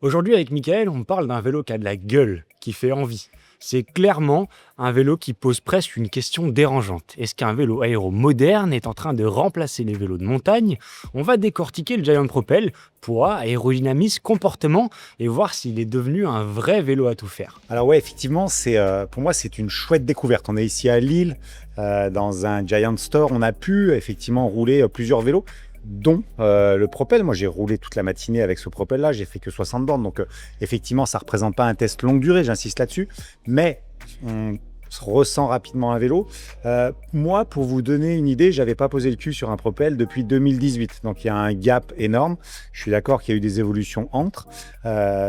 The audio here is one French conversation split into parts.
Aujourd'hui, avec Michael, on parle d'un vélo qui a de la gueule, qui fait envie. C'est clairement un vélo qui pose presque une question dérangeante. Est-ce qu'un vélo aéro moderne est en train de remplacer les vélos de montagne? On va décortiquer le Giant Propel, poids, aérodynamisme, comportement et voir s'il est devenu un vrai vélo à tout faire. Alors ouais, effectivement, pour moi, c'est une chouette découverte. On est ici à Lille, dans un Giant Store. On a pu effectivement rouler plusieurs vélos, dont le Propel. Moi, j'ai roulé toute la matinée avec ce Propel-là. J'ai fait que 60 bornes. Donc, effectivement, ça ne représente pas un test longue durée, j'insiste là-dessus. Mais on se ressent rapidement un vélo. Moi, pour vous donner une idée, j'avais pas posé le cul sur un Propel depuis 2018. Donc, il y a un gap énorme. Je suis d'accord qu'il y a eu des évolutions entre.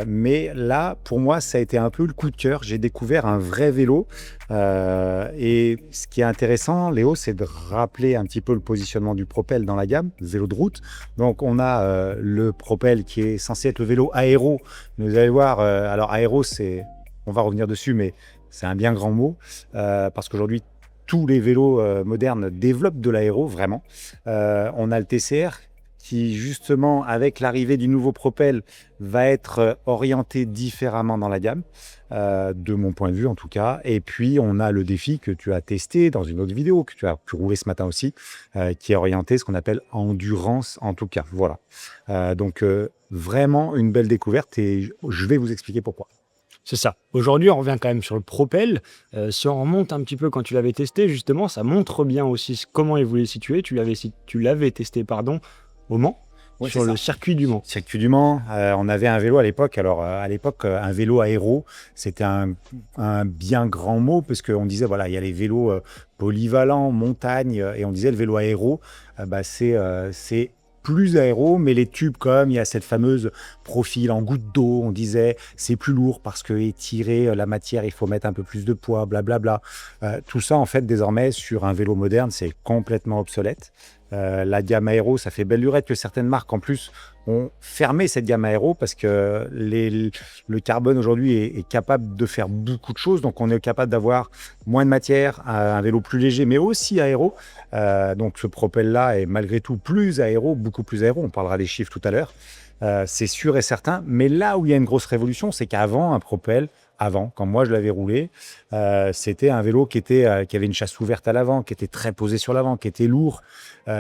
Mais là, pour moi, ça a été un peu le coup de cœur. J'ai découvert un vrai vélo. Et ce qui est intéressant, Léo, c'est de rappeler un petit peu le positionnement du Propel dans la gamme, vélo de route. Donc, on a le Propel qui est censé être le vélo aéro. Vous allez voir, alors aéro, on va revenir dessus, mais c'est un bien grand mot, parce qu'aujourd'hui, tous les vélos modernes développent de l'aéro, vraiment. On a le TCR qui, justement, avec l'arrivée du nouveau Propel, va être orienté différemment dans la gamme, de mon point de vue en tout cas. Et puis, on a le défi que tu as testé dans une autre vidéo, que tu as pu rouler ce matin aussi, qui est orienté ce qu'on appelle endurance en tout cas. Voilà. Donc, vraiment une belle découverte et je vais vous expliquer pourquoi. C'est ça. Aujourd'hui, on revient quand même sur le Propel. Si on remonte un petit peu quand tu l'avais testé, justement, ça montre bien aussi comment il voulait situer. Tu l'avais testé, pardon, au Mans, Ouais, sur le circuit du Mans. Circuit du Mans, on avait un vélo à l'époque. Alors, à l'époque, un vélo aéro, c'était un bien grand mot parce qu'on disait, voilà, il y a les vélos polyvalents, montagne, et on disait le vélo aéro, c'est plus aéro, mais les tubes, comme il y a cette fameuse profil en goutte d'eau, on disait c'est plus lourd parce que étirer la matière, il faut mettre un peu plus de poids, blablabla. Tout ça, en fait, désormais, sur un vélo moderne, c'est complètement obsolète. La gamme aéro, ça fait belle lurette que certaines marques, en plus, ont fermé cette gamme aéro parce que le carbone, aujourd'hui, est capable de faire beaucoup de choses. Donc, on est capable d'avoir moins de matière, un vélo plus léger, mais aussi aéro. Donc, ce Propel-là est malgré tout plus aéro, beaucoup plus aéro. On parlera des chiffres tout à l'heure. C'est sûr et certain. Mais là où il y a une grosse révolution, c'est qu'avant, un Propel, quand moi je l'avais roulé, c'était un vélo qui avait une chasse ouverte à l'avant, qui était très posé sur l'avant, qui était lourd,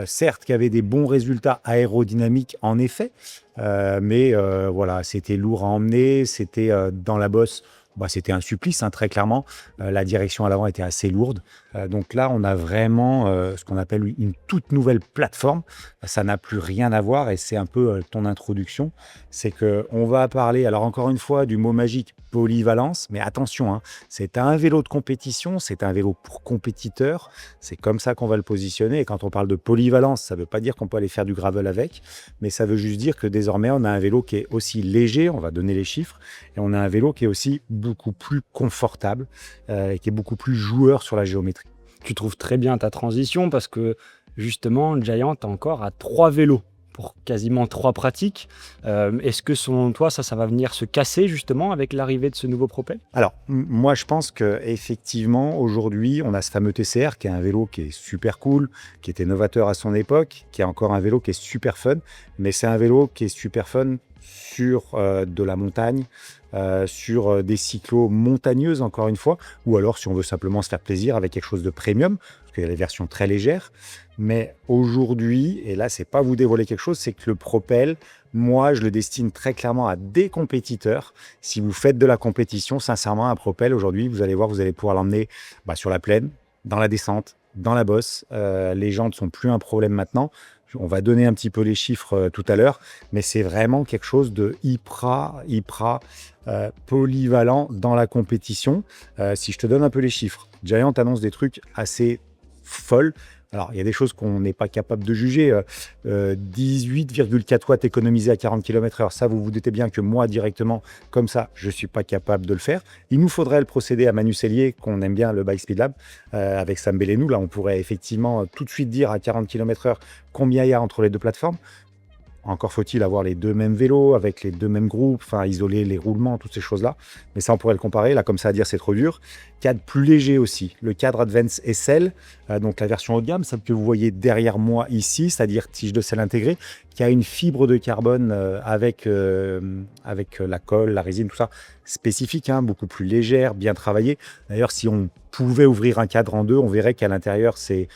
certes qui avait des bons résultats aérodynamiques en effet, mais voilà, c'était lourd à emmener, c'était dans la bosse. C'était un supplice, hein, très clairement. La direction à l'avant était assez lourde. Donc là, on a vraiment ce qu'on appelle une toute nouvelle plateforme. Ça n'a plus rien à voir et c'est un peu ton introduction. C'est qu'on va parler, alors encore une fois, du mot magique polyvalence. Mais attention, hein, c'est un vélo de compétition, c'est un vélo pour compétiteurs. C'est comme ça qu'on va le positionner. Et quand on parle de polyvalence, ça ne veut pas dire qu'on peut aller faire du gravel avec, mais ça veut juste dire que désormais, on a un vélo qui est aussi léger, on va donner les chiffres, et on a un vélo qui est aussi beaucoup plus confortable et qui est beaucoup plus joueur sur la géométrie. Tu trouves très bien ta transition parce que justement, Giant encore a 3 vélos pour quasiment 3 pratiques. Est-ce que selon toi, ça va venir se casser justement avec l'arrivée de ce nouveau Propel? Alors, moi, je pense qu'effectivement, aujourd'hui, on a ce fameux TCR qui est un vélo qui est super cool, qui était novateur à son époque, qui est encore un vélo qui est super fun, mais c'est un vélo qui est super fun sur de la montagne, sur des cyclos montagneuses, encore une fois, ou alors si on veut simplement se faire plaisir avec quelque chose de premium, parce qu'il y a des versions très légères. Mais aujourd'hui, et là, c'est pas vous dévoiler quelque chose, c'est que le Propel, moi, je le destine très clairement à des compétiteurs. Si vous faites de la compétition, sincèrement, un Propel, aujourd'hui, vous allez voir, vous allez pouvoir l'emmener sur la plaine, dans la descente, dans la bosse. Les jantes ne sont plus un problème maintenant. On va donner un petit peu les chiffres tout à l'heure, mais c'est vraiment quelque chose de hyper polyvalent dans la compétition. Si je te donne un peu les chiffres, Giant annonce des trucs assez folles. Alors, il y a des choses qu'on n'est pas capable de juger. 18,4 watts économisés à 40 km/h. Ça, vous vous doutez bien que moi, directement, comme ça, je ne suis pas capable de le faire. Il nous faudrait le procéder à Manu Sellier, qu'on aime bien, le Bike Speed Lab, avec Sam Bellenou. Là, on pourrait effectivement tout de suite dire à 40 km/h combien il y a entre les deux plateformes. Encore faut-il avoir les deux mêmes vélos, avec les deux mêmes groupes, isoler les roulements, toutes ces choses-là. Mais ça, on pourrait le comparer. Là, comme ça, à dire, c'est trop dur. Cadre plus léger aussi. Le cadre Advance SL, donc la version haut de gamme, celle que vous voyez derrière moi ici, c'est-à-dire tige de selle intégrée, qui a une fibre de carbone avec la colle, la résine, tout ça, spécifique, hein, beaucoup plus légère, bien travaillée. D'ailleurs, si on pouvait ouvrir un cadre en deux, on verrait qu'à l'intérieur, c'est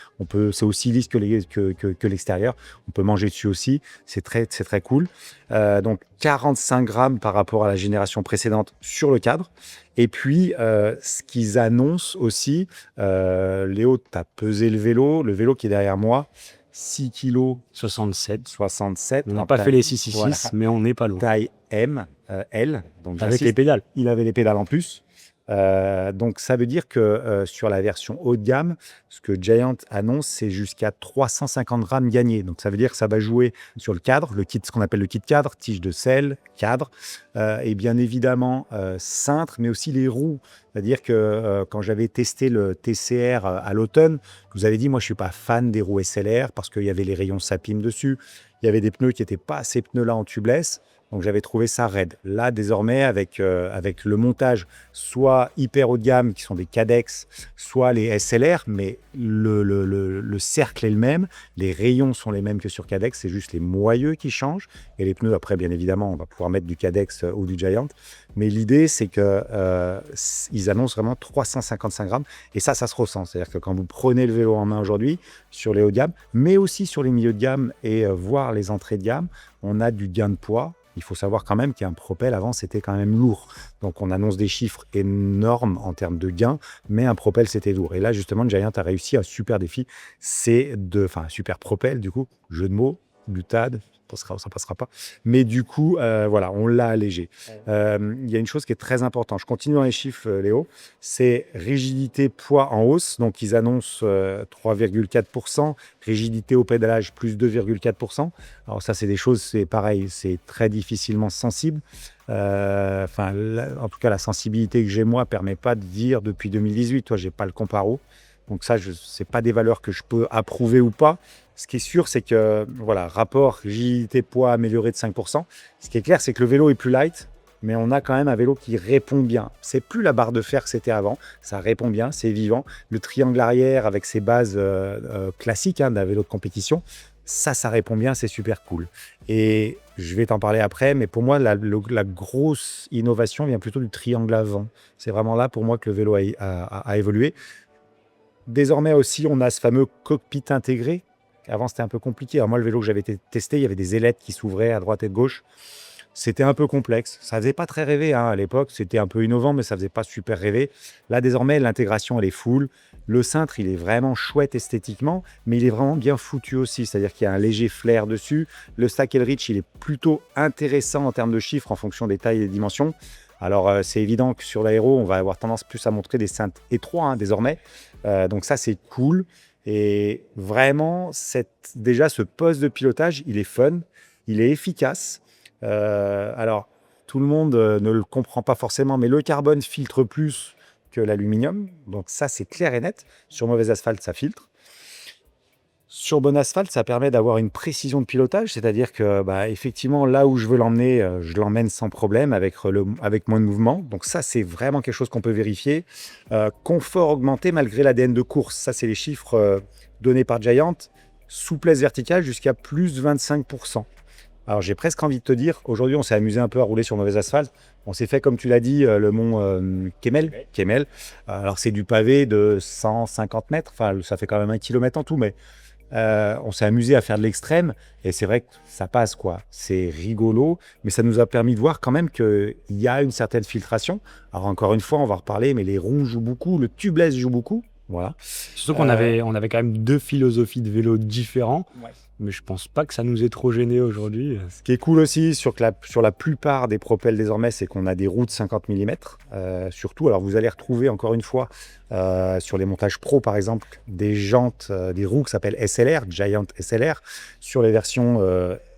aussi lisse que l'extérieur. On peut manger dessus aussi. C'est très cool. Donc, 45 grammes par rapport à la génération précédente sur le cadre. Et puis, ce qu'ils annoncent aussi, Léo, tu as pesé le vélo qui est derrière moi, 6 kg 67. 67. On n'a pas fait les 666, voilà. mais on n'est pas loin. Taille M, L. Donc Avec les pédales. il avait les pédales en plus. Donc ça veut dire que sur la version haut de gamme, ce que Giant annonce, c'est jusqu'à 350 grammes gagnés. Donc ça veut dire que ça va jouer sur le cadre, le kit, ce qu'on appelle le kit cadre, tige de selle, cadre, et bien évidemment cintre, mais aussi les roues. C'est-à-dire que quand j'avais testé le TCR à l'automne, je vous avais dit, moi je suis pas fan des roues SLR parce qu'il y avait les rayons Sapim dessus, il y avait des pneus qui n'étaient pas ces pneus-là en tubeless. Donc j'avais trouvé ça raide. Là, désormais, avec le montage, soit hyper haut de gamme, qui sont des Cadex, soit les SLR, mais le cercle est le même, les rayons sont les mêmes que sur Cadex, c'est juste les moyeux qui changent. Et les pneus, après, bien évidemment, on va pouvoir mettre du Cadex ou du Giant. Mais l'idée, c'est qu'ils annoncent vraiment 355 grammes. Et ça se ressent. C'est-à-dire que quand vous prenez le vélo en main aujourd'hui, sur les hauts de gamme, mais aussi sur les milieux de gamme et voire les entrées de gamme, on a du gain de poids. Il faut savoir quand même qu'un propel avant, c'était quand même lourd. Donc, on annonce des chiffres énormes en termes de gains, mais un propel, c'était lourd. Et là, justement, Giant a réussi un super défi. Un super propel, du coup, jeu de mots, butade, ça passera pas. Mais du coup, voilà, on l'a allégé. Il y a une chose qui est très importante. Je continue dans les chiffres, Léo. C'est rigidité poids en hausse. Donc, ils annoncent 3,4%. Rigidité au pédalage, plus 2,4%. Alors ça, c'est des choses, c'est pareil, c'est très difficilement sensible. En tout cas, la sensibilité que j'ai, moi, ne permet pas de dire depuis 2018. Toi, je n'ai pas le comparo. Donc ça, ce n'est pas des valeurs que je peux approuver ou pas. Ce qui est sûr, c'est que, voilà, rapport rigidité-poids amélioré de 5%. Ce qui est clair, c'est que le vélo est plus light, mais on a quand même un vélo qui répond bien. C'est plus la barre de fer que c'était avant. Ça répond bien, c'est vivant. Le triangle arrière avec ses bases classiques d'un vélo de compétition, ça répond bien, c'est super cool. Et je vais t'en parler après, mais pour moi, la grosse innovation vient plutôt du triangle avant. C'est vraiment là, pour moi, que le vélo a évolué. Désormais aussi, on a ce fameux cockpit intégré. Avant, c'était un peu compliqué. Alors moi, le vélo que j'avais testé, il y avait des ailettes qui s'ouvraient à droite et de gauche. C'était un peu complexe. Ça faisait pas très rêver à l'époque. C'était un peu innovant, mais ça faisait pas super rêver. Là, désormais, l'intégration, elle est full. Le cintre, il est vraiment chouette esthétiquement, mais il est vraiment bien foutu aussi. C'est-à-dire qu'il y a un léger flair dessus. Le stack et le reach, il est plutôt intéressant en termes de chiffres en fonction des tailles et des dimensions. Alors, c'est évident que sur l'aéro, on va avoir tendance plus à montrer des cintres étroits désormais. Donc ça, c'est cool. Et vraiment, déjà, ce poste de pilotage, il est fun, il est efficace. Alors, tout le monde ne le comprend pas forcément, mais le carbone filtre plus que l'aluminium. Donc ça, c'est clair et net. Sur mauvais asphalte, ça filtre. Sur bon asphalte, ça permet d'avoir une précision de pilotage, c'est-à-dire que, effectivement, là où je veux l'emmener, je l'emmène sans problème avec moins de mouvement. Donc ça, c'est vraiment quelque chose qu'on peut vérifier. Confort augmenté malgré l'ADN de course. Ça, c'est les chiffres donnés par Giant. Souplesse verticale jusqu'à plus 25%. Alors, j'ai presque envie de te dire, aujourd'hui, on s'est amusé un peu à rouler sur mauvais asphalte. On s'est fait, comme tu l'as dit, le mont Kemmel. Alors, c'est du pavé de 150 mètres. Enfin, ça fait quand même 1 kilomètre en tout, mais on s'est amusé à faire de l'extrême et c'est vrai que ça passe, quoi. C'est rigolo, mais ça nous a permis de voir quand même qu'il y a une certaine filtration. Alors, encore une fois, on va reparler, mais les roues jouent beaucoup, le tubeless joue beaucoup. Voilà. Surtout qu'on avait quand même deux philosophies de vélo différents. Ouais. Mais je pense pas que ça nous ait trop gêné aujourd'hui. Ce qui est cool aussi sur la plupart des propels désormais, c'est qu'on a des roues de 50 mm. Surtout, alors vous allez retrouver encore une fois sur les montages pro par exemple, des jantes, des roues qui s'appellent SLR, Giant SLR. Sur les versions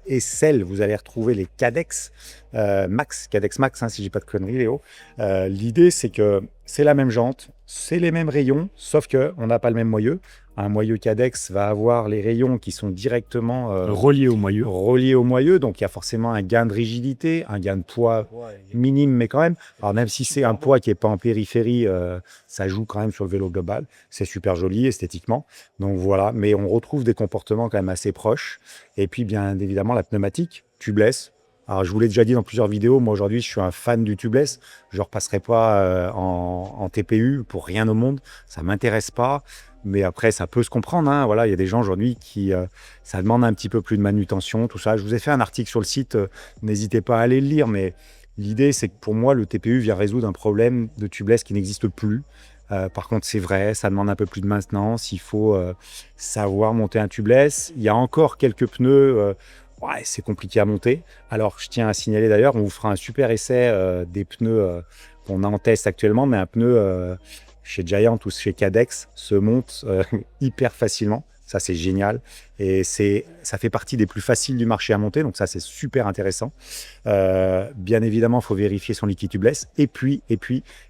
SL, vous allez retrouver les Cadex Max, Cadex Max, si je dis pas de conneries, Léo. L'idée, c'est que c'est la même jante, c'est les mêmes rayons, sauf qu'on n'a pas le même moyeu. Un moyeu Cadex va avoir les rayons qui sont directement Relié au moyeu. reliés au moyeu, donc il y a forcément un gain de rigidité, un gain de poids minime, mais quand même. Alors même si c'est un poids qui n'est pas en périphérie, ça joue quand même sur le vélo global. C'est super joli esthétiquement. Donc voilà, mais on retrouve des comportements quand même assez proches. Et puis bien évidemment la pneumatique, tubeless. Alors je vous l'ai déjà dit dans plusieurs vidéos, moi aujourd'hui je suis un fan du tubeless. Je ne repasserai pas en TPU pour rien au monde, ça ne m'intéresse pas. Mais après, ça peut se comprendre, hein. Voilà, il y a des gens aujourd'hui qui, ça demande un petit peu plus de manutention, tout ça. Je vous ai fait un article sur le site, n'hésitez pas à aller le lire, mais l'idée, c'est que pour moi, le TPU vient résoudre un problème de tubeless qui n'existe plus. Par contre, c'est vrai, ça demande un peu plus de maintenance, il faut savoir monter un tubeless. Il y a encore quelques pneus, ouais, c'est compliqué à monter. Alors, je tiens à signaler d'ailleurs, on vous fera un super essai des pneus qu'on a en test actuellement, mais un pneu chez Giant ou chez Cadex se monte hyper facilement. Ça, c'est génial. Et ça fait partie des plus faciles du marché à monter. Donc ça, c'est super intéressant. Bien évidemment, il faut vérifier son liquide tubeless. Et puis,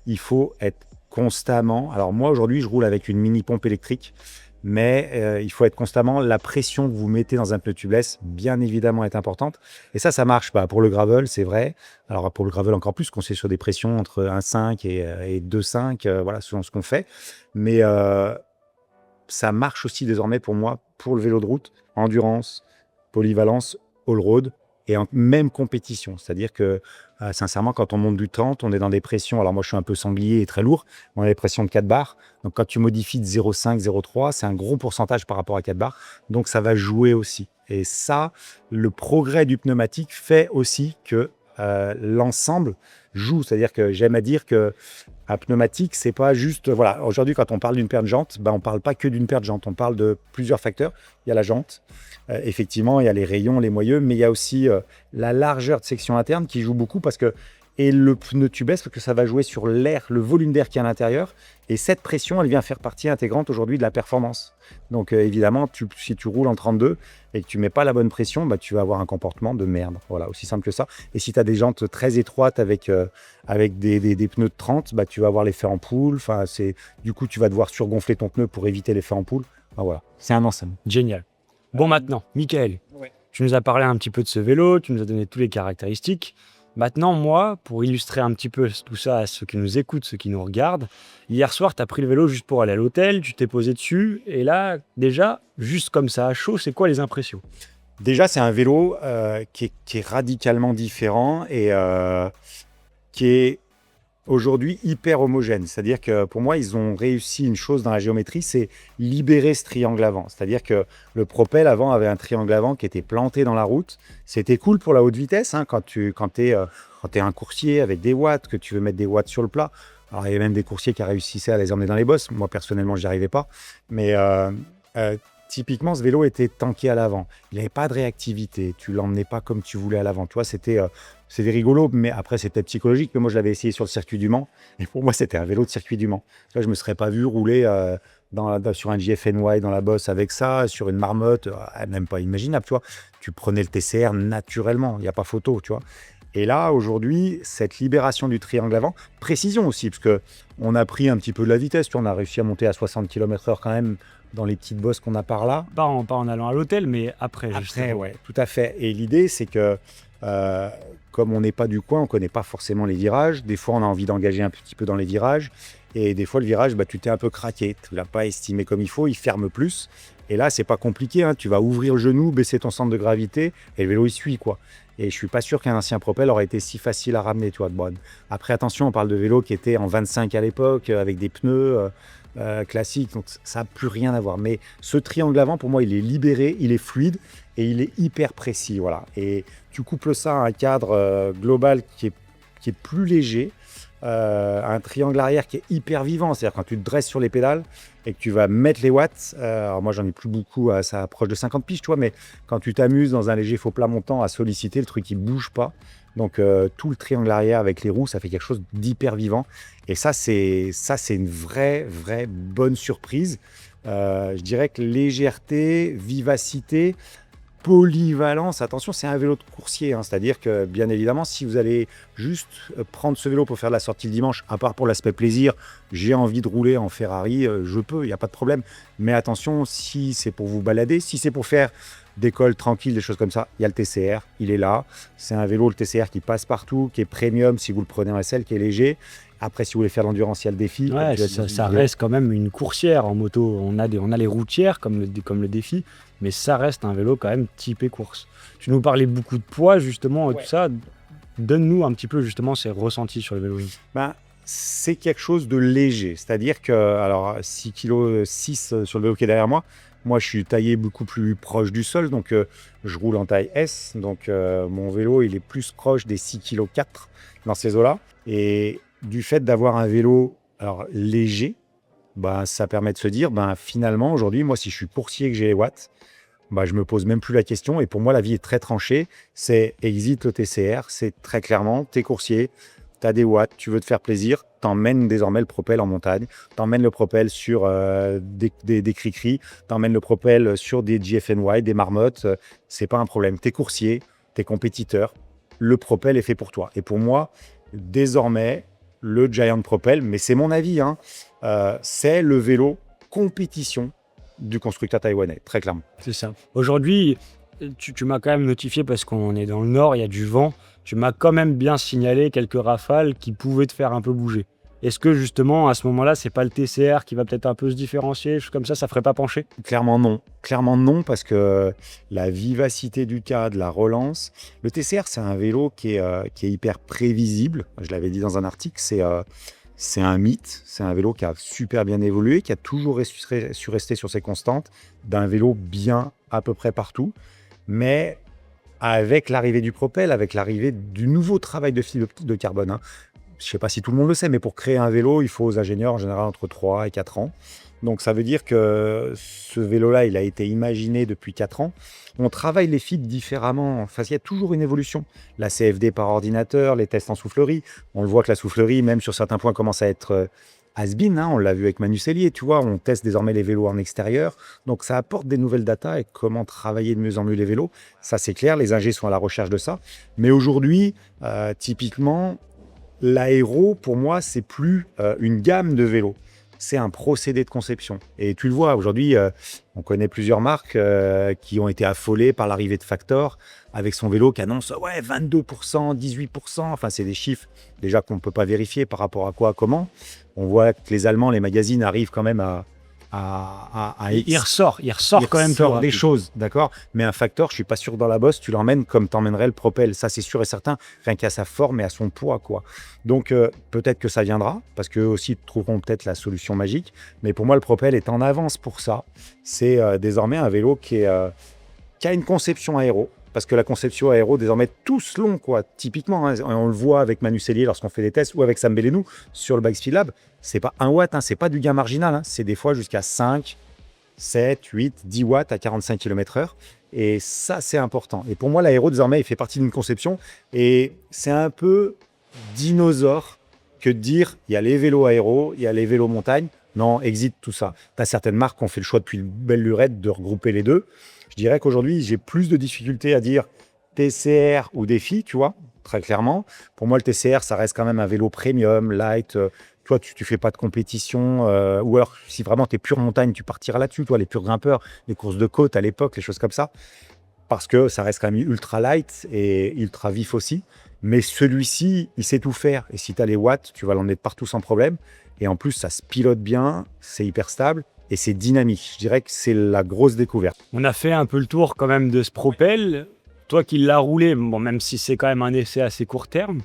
il faut être constamment. Alors moi, aujourd'hui, je roule avec une mini pompe électrique. Mais il faut être constamment. La pression que vous mettez dans un pneu tubeless, bien évidemment, est importante. Et ça marche pas. Pour le gravel, c'est vrai. Alors pour le gravel, encore plus, qu'on sait sur des pressions entre 1,5 et 2,5, voilà, selon ce qu'on fait. Mais ça marche aussi désormais pour moi, pour le vélo de route, endurance, polyvalence, all-road et en même compétition. C'est-à-dire que, sincèrement, quand on monte du 30, on est dans des pressions. Alors moi, je suis un peu sanglier et très lourd. On a des pressions de 4 bars. Donc quand tu modifies de 0,5, 0,3, c'est un gros pourcentage par rapport à 4 bars. Donc ça va jouer aussi. Et ça, le progrès du pneumatique fait aussi que l'ensemble joue. C'est-à-dire que j'aime à dire que un pneumatique, c'est pas juste. Voilà, aujourd'hui, quand on parle d'une paire de jantes, on ne parle pas que d'une paire de jantes. On parle de plusieurs facteurs. Il y a la jante, effectivement, il y a les rayons, les moyeux, mais il y a aussi la largeur de section interne qui joue beaucoup parce que. Et le pneu tubeless, parce que ça va jouer sur l'air, le volume d'air qui est à l'intérieur. Et cette pression, elle vient faire partie intégrante aujourd'hui de la performance. Donc évidemment, si tu roules en 32 et que tu ne mets pas la bonne pression, tu vas avoir un comportement de merde. Voilà, aussi simple que ça. Et si tu as des jantes très étroites avec des pneus de 30, tu vas avoir l'effet ampoule. Du coup, tu vas devoir surgonfler ton pneu pour éviter l'effet ampoule. Voilà, c'est un ensemble. Génial. Bon, maintenant, Michael, tu nous as parlé un petit peu de ce vélo, tu nous as donné toutes les caractéristiques. Maintenant, moi, pour illustrer un petit peu tout ça à ceux qui nous écoutent, ceux qui nous regardent, hier soir, tu as pris le vélo juste pour aller à l'hôtel, tu t'es posé dessus, et là, déjà, juste comme ça, à chaud, c'est quoi les impressions? Déjà, c'est un vélo qui est radicalement différent et qui est aujourd'hui hyper homogène. C'est-à-dire que pour moi, ils ont réussi une chose dans la géométrie, c'est libérer ce triangle avant. C'est-à-dire que le Propel avant avait un triangle avant qui était planté dans la route. C'était cool pour la haute vitesse, hein, quand tu es un coursier avec des watts, que tu veux mettre des watts sur le plat. Alors, il y a même des coursiers qui réussissaient à les emmener dans les bosses. Moi, personnellement, je n'y arrivais pas. Mais typiquement, ce vélo était tanké à l'avant. Il n'avait pas de réactivité. Tu ne l'emmenais pas comme tu voulais à l'avant. Tu vois, c'était rigolo, mais après, c'était psychologique. Mais moi, je l'avais essayé sur le circuit du Mans. Et pour moi, c'était un vélo de circuit du Mans. Tu vois, je ne me serais pas vu rouler sur un GFNY dans la bosse avec ça, sur une marmotte. Même pas imaginable, tu vois. Tu prenais le TCR naturellement. Il n'y a pas photo, tu vois. Et là, aujourd'hui, cette libération du triangle avant, précision aussi, parce qu'on a pris un petit peu de la vitesse. Tu vois, on a réussi à monter à 60 km/h quand même dans les petites bosses qu'on a par là. Pas en allant à l'hôtel, mais après. Après, ouais, tout à fait. Et l'idée, c'est que comme on n'est pas du coin, on ne connaît pas forcément les virages. Des fois, on a envie d'engager un petit peu dans les virages. Et des fois, le virage, tu t'es un peu craqué. Tu ne l'as pas estimé comme il faut, il ferme plus. Et là, c'est pas compliqué, hein. Tu vas ouvrir le genou, baisser ton centre de gravité et le vélo, il suit, quoi. Et je ne suis pas sûr qu'un ancien Propel aurait été si facile à ramener, tu vois. Bon, après, attention, on parle de vélos qui étaient en 25 à l'époque, avec des pneus classiques. Donc, ça n'a plus rien à voir. Mais ce triangle avant, pour moi, il est libéré, il est fluide et il est hyper précis, voilà. Et tu couples ça à un cadre global qui est plus léger, un triangle arrière qui est hyper vivant. C'est-à-dire quand tu te dresses sur les pédales et que tu vas mettre les watts, alors moi j'en ai plus beaucoup, ça approche de 50 piges, tu vois, mais quand tu t'amuses dans un léger faux plat montant à solliciter, le truc il bouge pas. Donc tout le triangle arrière avec les roues, ça fait quelque chose d'hyper vivant. Et ça c'est une vraie bonne surprise. Je dirais que légèreté, vivacité, polyvalence, attention, c'est un vélo de coursier, hein, c'est-à-dire que bien évidemment, si vous allez juste prendre ce vélo pour faire la sortie le dimanche, à part pour l'aspect plaisir, j'ai envie de rouler en Ferrari, je peux, il n'y a pas de problème. Mais attention, si c'est pour vous balader, si c'est pour faire des cols tranquilles, des choses comme ça, il y a le TCR, il est là. C'est un vélo, le TCR, qui passe partout, qui est premium si vous le prenez en SL, qui est léger. Après, si vous voulez faire l'endurance, il y a le défi. Ouais, ça reste quand même une coursière en moto. On a les routières comme le défi, mais ça reste un vélo quand même typé course. Tu nous parlais beaucoup de poids justement et tout ça. Donne-nous un petit peu justement ces ressentis sur le vélo. Ben, c'est quelque chose de léger. C'est-à-dire que, alors 6,6 kg sur le vélo qui est derrière moi, moi je suis taillé beaucoup plus proche du sol, donc je roule en taille S. Donc mon vélo, il est plus proche des 6,4 kg dans ces eaux-là. Et du fait d'avoir un vélo léger, bah, ça permet de se dire, finalement, aujourd'hui, moi, si je suis coursier et que j'ai les watts, bah, je me pose même plus la question. Et pour moi, la vie est très tranchée. C'est exit le TCR. C'est très clairement, tu es coursier, tu as des watts, tu veux te faire plaisir, t'emmènes désormais le Propel en montagne, t'emmènes le Propel sur des cri-cri, t'emmènes le Propel sur des GFNY, des marmottes. C'est pas un problème. Tu es coursier, tu es compétiteur. Le Propel est fait pour toi. Et pour moi, désormais, le Giant Propel, mais c'est mon avis, hein, c'est le vélo compétition du constructeur taïwanais, très clairement. C'est ça. Aujourd'hui, tu m'as quand même notifié, parce qu'on est dans le nord, il y a du vent, tu m'as quand même bien signalé quelques rafales qui pouvaient te faire un peu bouger. Est-ce que justement, à ce moment-là, c'est pas le TCR qui va peut-être un peu se différencier, choses comme ça ferait pas pencher? Clairement non, parce que la vivacité du cadre, la relance, le TCR, c'est un vélo qui est hyper prévisible. Je l'avais dit dans un article, c'est un mythe. C'est un vélo qui a super bien évolué, qui a toujours su rester sur ses constantes, d'un vélo bien à peu près partout. Mais avec l'arrivée du Propel, avec l'arrivée du nouveau travail de fibre de carbone, hein, je ne sais pas si tout le monde le sait, mais pour créer un vélo, il faut aux ingénieurs en général entre 3 et 4 ans. Donc ça veut dire que ce vélo-là, il a été imaginé depuis 4 ans. On travaille les fibres différemment. Enfin, il y a toujours une évolution. La CFD par ordinateur, les tests en soufflerie. On le voit que la soufflerie, même sur certains points, commence à être has-been, hein. On l'a vu avec Manu Cellier, tu vois. On teste désormais les vélos en extérieur. Donc ça apporte des nouvelles datas et comment travailler de mieux en mieux les vélos. Ça, c'est clair. Les ingés sont à la recherche de ça. Mais aujourd'hui, typiquement, l'aéro, pour moi, c'est plus une gamme de vélos. C'est un procédé de conception. Et tu le vois, aujourd'hui, on connaît plusieurs marques qui ont été affolées par l'arrivée de Factor avec son vélo qui annonce 22%, 18%. Enfin, c'est des chiffres déjà qu'on ne peut pas vérifier par rapport à quoi, comment. On voit que les Allemands, les magazines arrivent quand même à Il ressort quand même des choses, d'accord. Mais un Factor, je suis pas sûr que dans la bosse, tu l'emmènes comme t'emmènerais le Propel. Ça, c'est sûr et certain, rien qu'à sa forme et à son poids, quoi. Donc, peut-être que ça viendra, parce qu'eux aussi trouveront peut-être la solution magique. Mais pour moi, le Propel est en avance pour ça. C'est désormais un vélo qui a une conception aéro. Parce que la conception aéro, désormais, tous l'ont, quoi. Typiquement, hein, on le voit avec Manu Cellier lorsqu'on fait des tests, ou avec Sam Bellenou sur le Bike Speed Lab. C'est pas 1 watt, hein, c'est pas du gain marginal. Hein, c'est des fois jusqu'à 5, 7, 8, 10 watts à 45 km/h. Et ça, c'est important. Et pour moi, l'aéro, désormais, il fait partie d'une conception. Et c'est un peu dinosaure que de dire, il y a les vélos aéro, il y a les vélos montagne. Non, exit tout ça. Tu as certaines marques qui ont fait le choix depuis une belle lurette de regrouper les deux. Je dirais qu'aujourd'hui, j'ai plus de difficultés à dire TCR ou défi, tu vois, très clairement. Pour moi, le TCR, ça reste quand même un vélo premium, light. Toi, tu fais pas de compétition. Ou alors, si vraiment tu es pure montagne, tu partiras là-dessus. Toi, les purs grimpeurs, les courses de côte à l'époque, les choses comme ça. Parce que ça reste quand même ultra light et ultra vif aussi. Mais celui-ci, il sait tout faire. Et si tu as les watts, tu vas l'emmener de partout sans problème. Et en plus, ça se pilote bien, c'est hyper stable. Et c'est dynamique. Je dirais que c'est la grosse découverte. On a fait un peu le tour quand même de ce Propel. Toi qui l'as roulé, bon, même si c'est quand même un essai assez court terme,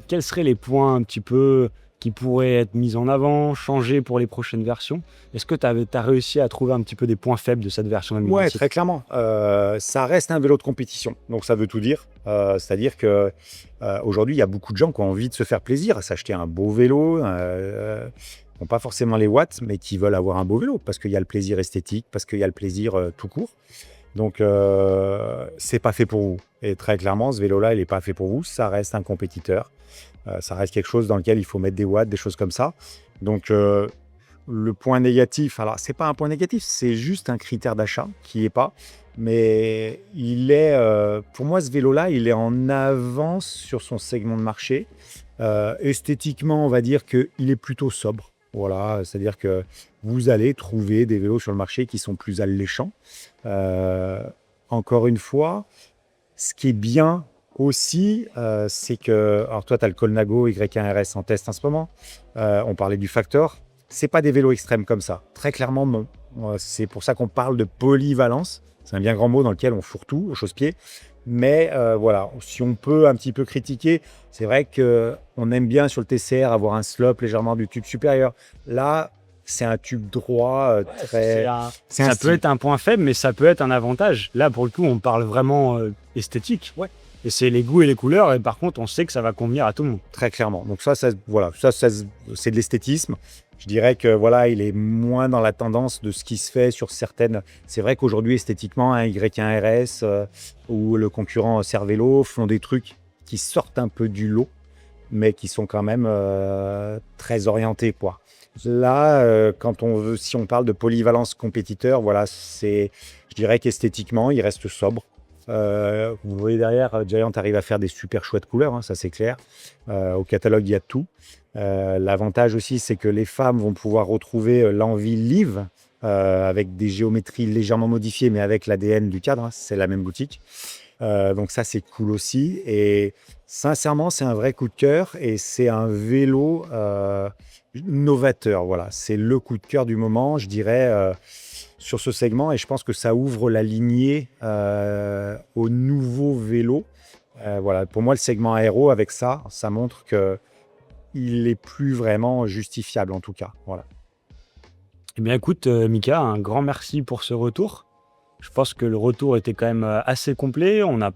quels seraient les points un petit peu qui pourraient être mis en avant, changés pour les prochaines versions? Est-ce que tu as réussi à trouver un petit peu des points faibles de cette version 2017? Ouais, très clairement. Ça reste un vélo de compétition. Donc ça veut tout dire. C'est-à-dire que aujourd'hui, il y a beaucoup de gens qui ont envie de se faire plaisir, à s'acheter un beau vélo. N'ont pas forcément les watts, mais qui veulent avoir un beau vélo, parce qu'il y a le plaisir esthétique, parce qu'il y a le plaisir tout court. Donc, c'est pas fait pour vous. Et très clairement, ce vélo-là, il n'est pas fait pour vous. Ça reste un compétiteur. Ça reste quelque chose dans lequel il faut mettre des watts, des choses comme ça. Donc, le point négatif, alors c'est pas un point négatif, c'est juste un critère d'achat qui est pas, mais pour moi, ce vélo-là, il est en avance sur son segment de marché. Esthétiquement, on va dire qu'il est plutôt sobre. Voilà, c'est-à-dire que vous allez trouver des vélos sur le marché qui sont plus alléchants. Encore une fois, ce qui est bien aussi, c'est que, alors toi, tu as le Colnago Y1 RS en test en ce moment. On parlait du Factor. C'est pas des vélos extrêmes comme ça. Très clairement, non. C'est pour ça qu'on parle de polyvalence. C'est un bien grand mot dans lequel on fourre tout au chausse-pied. Mais voilà, si on peut un petit peu critiquer, c'est vrai qu'on aime bien sur le TCR avoir un slope légèrement du tube supérieur. Là, c'est un tube droit très... Ça peut être un point faible, mais ça peut être un avantage. Là, pour le coup, on parle vraiment esthétique. Ouais. Et c'est les goûts et les couleurs. Et par contre, on sait que ça va convenir à tout le monde. Très clairement. Donc voilà, c'est de l'esthétisme. Je dirais que voilà, il est moins dans la tendance de ce qui se fait sur certaines. C'est vrai qu'aujourd'hui, esthétiquement, un Y1 RS ou le concurrent Cervélo font des trucs qui sortent un peu du lot, mais qui sont quand même très orientés, quoi. Là, si on parle de polyvalence compétiteur, voilà, je dirais qu'esthétiquement, il reste sobre. Vous voyez derrière, Giant arrive à faire des super chouettes couleurs, hein, ça c'est clair. Au catalogue, il y a tout. L'avantage aussi, c'est que les femmes vont pouvoir retrouver l'envie Live avec des géométries légèrement modifiées, mais avec l'ADN du cadre, hein, c'est la même boutique. Donc ça, c'est cool aussi. Et sincèrement, c'est un vrai coup de cœur et c'est un vélo novateur. Voilà, c'est le coup de cœur du moment, je dirais, sur ce segment. Et je pense que ça ouvre la lignée aux nouveaux vélos. Voilà, pour moi, le segment aéro, avec ça montre que il est plus vraiment justifiable, en tout cas. Voilà. Eh bien, écoute, Mika, un grand merci pour ce retour. Je pense que le retour était quand même assez complet. On n'a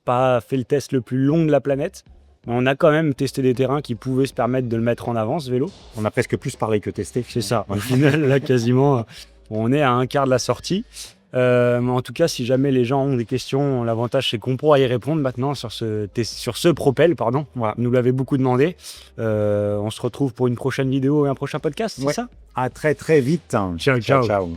pas fait le test le plus long de la planète, mais on a quand même testé des terrains qui pouvaient se permettre de le mettre en avant, ce vélo. On a presque plus parlé que testé. C'est ça. Au final, là, quasiment, on est à un quart de la sortie. En tout cas, si jamais les gens ont des questions, l'avantage c'est qu'on pourra y répondre maintenant sur ce Propel, pardon. Voilà, nous l'avez beaucoup demandé. On se retrouve pour une prochaine vidéo et un prochain podcast, c'est ça ? À très très vite. Ciao, ciao. Ciao.